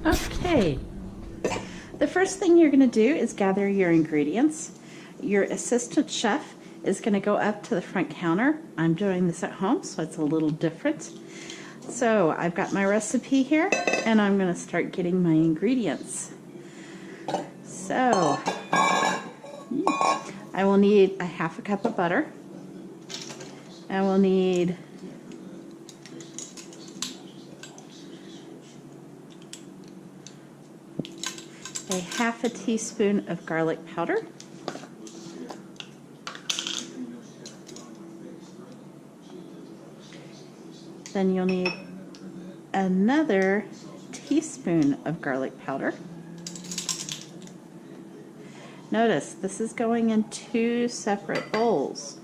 Okay, the first thing you're going to do is gather your ingredients. Your assistant chef is going to go up to the front counter. I'm doing this at home, so it's a little different. So I've got my recipe here, and I'm going to start getting my ingredients. So I will need a half a cup of butter. I will need a half a teaspoon of garlic powder. Then you'll need another teaspoon of garlic powder. Notice this is going in two separate bowls.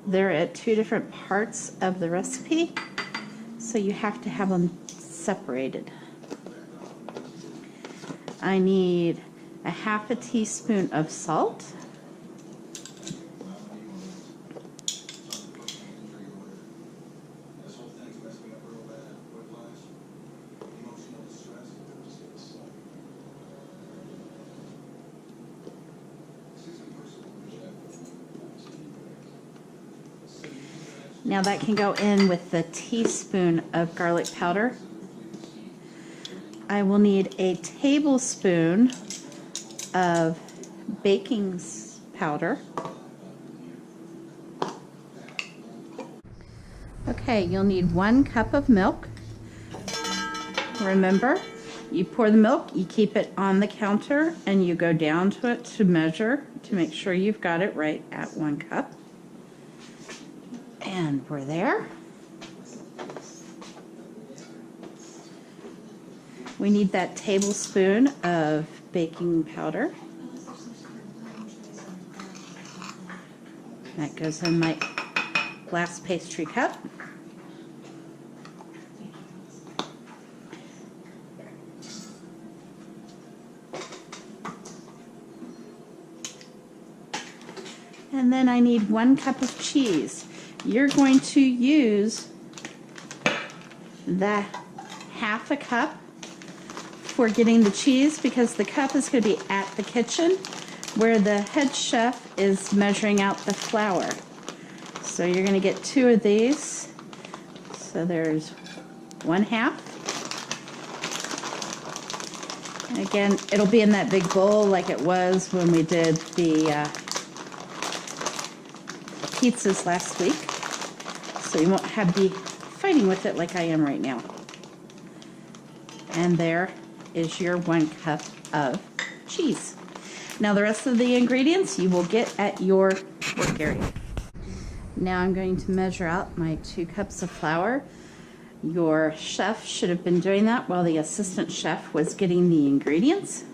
They're at two different parts of the recipe, so you have to have them separated. I need a half a teaspoon of salt. Now that can go in with the teaspoon of garlic powder. I will need a tablespoon of baking powder. Okay, you'll need 1 cup of milk. Remember, you pour the milk, you keep it on the counter, and you go down to it to measure to make sure you've got it right at 1 cup. And we're there. We need that tablespoon of baking powder. That goes in my glass pastry cup. And then I need 1 cup of cheese. You're going to use the half a cup for getting the cheese because the cup is going to be at the kitchen where the head chef is measuring out the flour. So you're going to get 2 of these. So there's 1/2. And again, it'll be in that big bowl like it was when we did the pizzas last week. So you won't have to be fighting with it like I am right now. And there is your 1 cup of cheese. Now the rest of the ingredients you will get at your work area. Now I'm going to measure out my 2 cups of flour. Your chef should have been doing that while the assistant chef was getting the ingredients.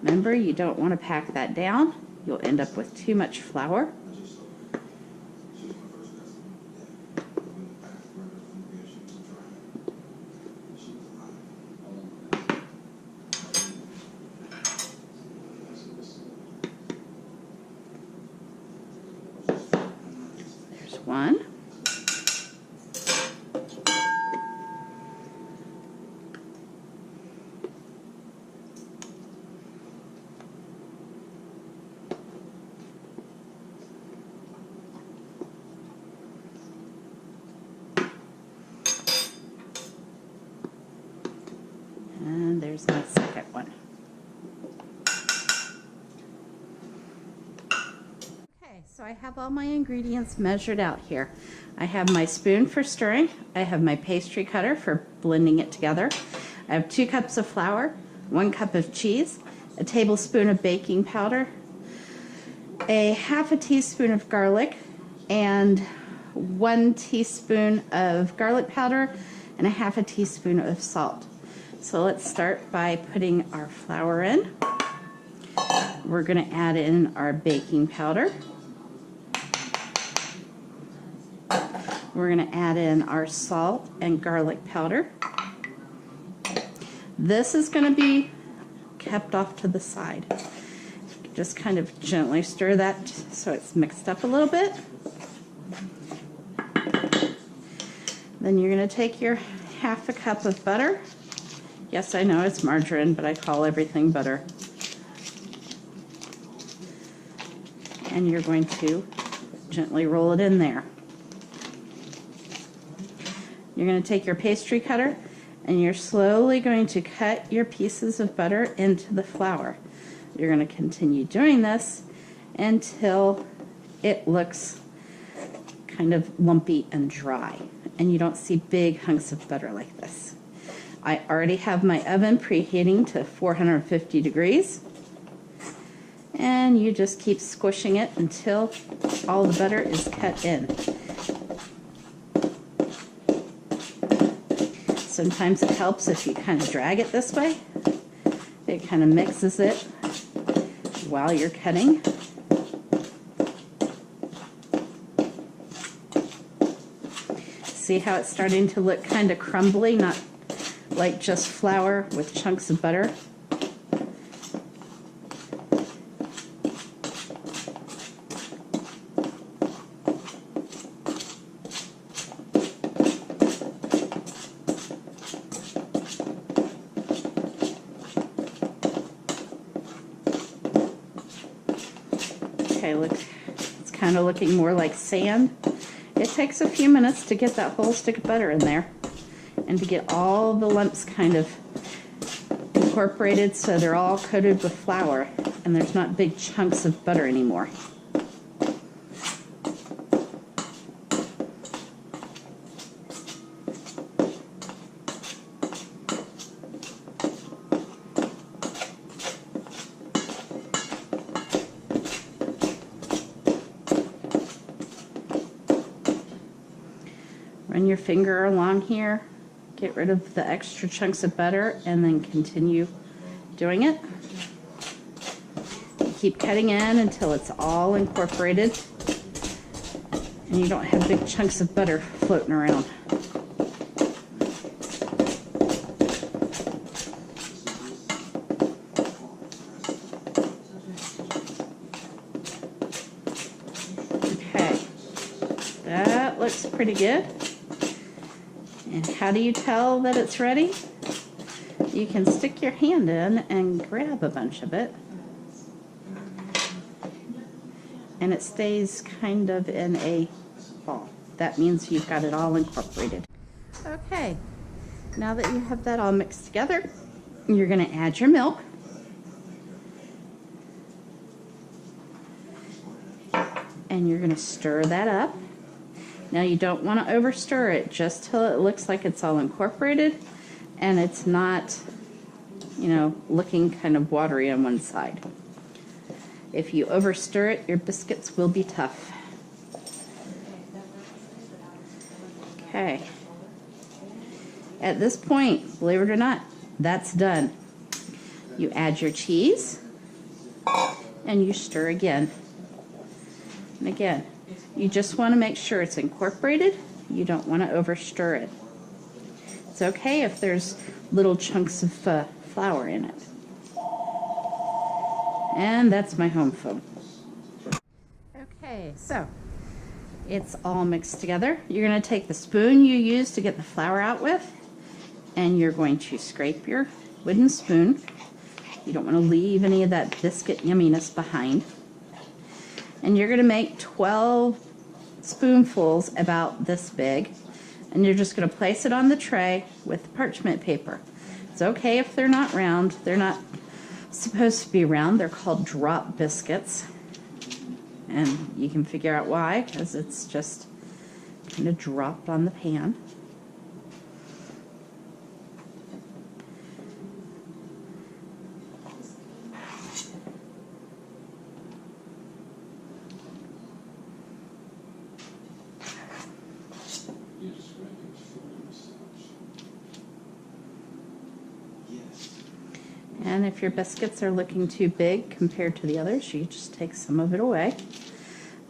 Remember, you don't want to pack that down. You'll end up with too much flour. There's 1. And there's my second one. Okay, so I have all my ingredients measured out here. I have my spoon for stirring. I have my pastry cutter for blending it together. I have 2 cups of flour, 1 cup of cheese, a tablespoon of baking powder, a half a teaspoon of garlic, and 1 teaspoon of garlic powder, and a half a teaspoon of salt. So let's start by putting our flour in. We're going to add in our baking powder. We're going to add in our salt and garlic powder. This is going to be kept off to the side. Just kind of gently stir that so it's mixed up a little bit. Then you're going to take your half a cup of butter Yes, I know it's margarine, but I call everything butter. And you're going to gently roll it in there. You're going to take your pastry cutter and you're slowly going to cut your pieces of butter into the flour. You're going to continue doing this until it looks kind of lumpy and dry and you don't see big hunks of butter like this. I already have my oven preheating to 450 degrees, and you just keep squishing it until all the butter is cut in. Sometimes it helps if you kind of drag it this way. It kind of mixes it while you're cutting. See how it's starting to look kind of crumbly, not like just flour with chunks of butter. Okay, look, it's kind of looking more like sand. It takes a few minutes to get that whole stick of butter in there and to get all the lumps kind of incorporated so they're all coated with flour and there's not big chunks of butter anymore. Run your finger along here, get rid of the extra chunks of butter, and then continue doing it. You keep cutting in until it's all incorporated and you don't have big chunks of butter floating around. Okay, that looks pretty good. And how do you tell that it's ready? You can stick your hand in and grab a bunch of it. And it stays kind of in a ball. That means you've got it all incorporated. Okay, now that you have that all mixed together, you're going to add your milk. And you're going to stir that up. Now you don't want to overstir it, just till it looks like it's all incorporated and it's not, you know, looking kind of watery on one side. If you overstir it, your biscuits will be tough. Okay. At this point, believe it or not, that's done. You add your cheese and you stir again. And again, you just want to make sure it's incorporated. You don't want to overstir it. It's okay if there's little chunks of flour in it. And that's my home phone. Okay, so it's all mixed together. You're going to take the spoon you used to get the flour out with, and you're going to scrape your wooden spoon. You don't want to leave any of that biscuit yumminess behind. And you're going to make 12 spoonfuls about this big, and you're just going to place it on the tray with parchment paper. It's okay if they're not round. They're not supposed to be round. They're called drop biscuits, and you can figure out why, because it's just kind of dropped on the pan. And if your biscuits are looking too big compared to the others, you just take some of it away.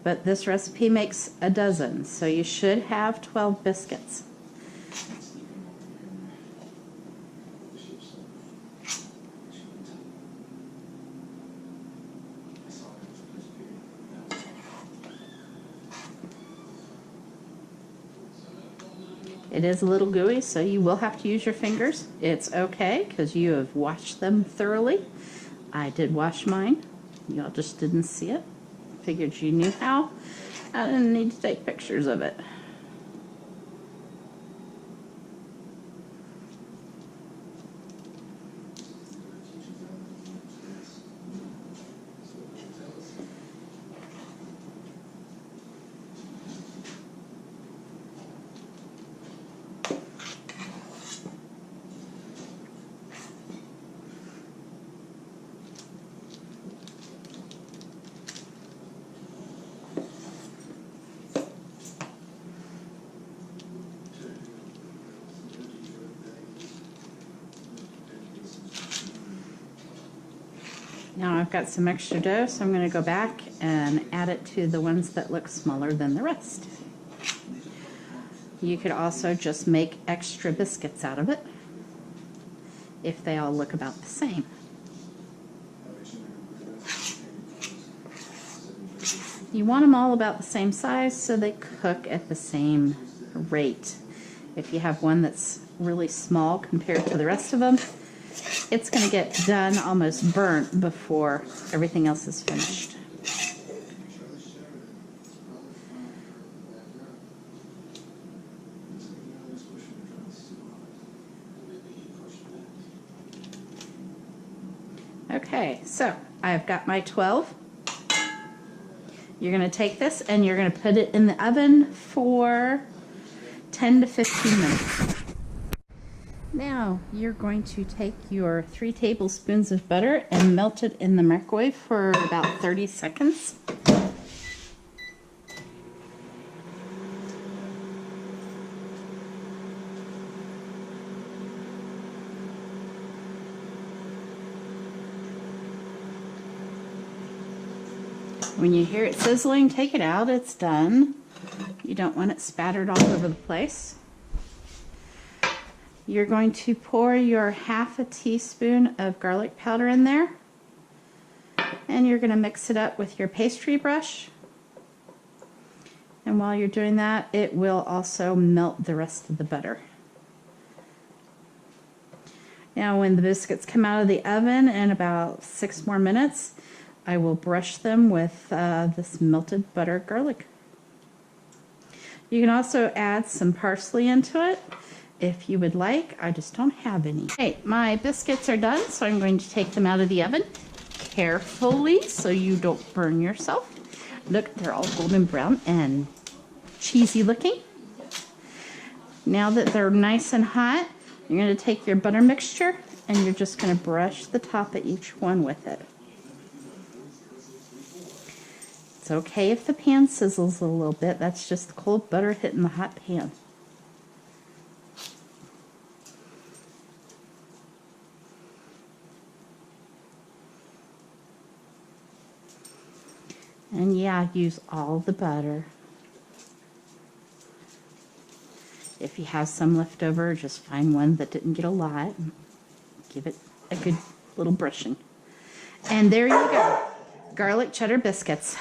But this recipe makes a dozen, so you should have 12 biscuits. It is a little gooey, so you will have to use your fingers. It's okay, because you have washed them thoroughly. I did wash mine. Y'all just didn't see it. Figured you knew how. I didn't need to take pictures of it. Now I've got some extra dough, so I'm going to go back and add it to the ones that look smaller than the rest. You could also just make extra biscuits out of it if they all look about the same. You want them all about the same size so they cook at the same rate. If you have one that's really small compared to the rest of them, it's going to get done almost burnt before everything else is finished. Okay, so I've got my 12. You're going to take this and you're going to put it in the oven for 10 to 15 minutes. Now you're going to take your 3 tablespoons of butter and melt it in the microwave for about 30 seconds. When you hear it sizzling, take it out. It's done. You don't want it spattered all over the place. You're going to pour your half a teaspoon of garlic powder in there, and you're going to mix it up with your pastry brush. And while you're doing that, it will also melt the rest of the butter. Now when the biscuits come out of the oven in about 6 more minutes, I will brush them with this melted butter garlic. You can also add some parsley into it if you would like. I just don't have any. Okay, my biscuits are done, so I'm going to take them out of the oven carefully so you don't burn yourself. Look, they're all golden brown and cheesy looking. Now that they're nice and hot, you're going to take your butter mixture and you're just going to brush the top of each one with it. It's okay if the pan sizzles a little bit. That's just the cold butter hitting the hot pan. And yeah, use all the butter. If you have some left over, just find one that didn't get a lot. Give it a good little brushing. And there you go. Garlic cheddar biscuits.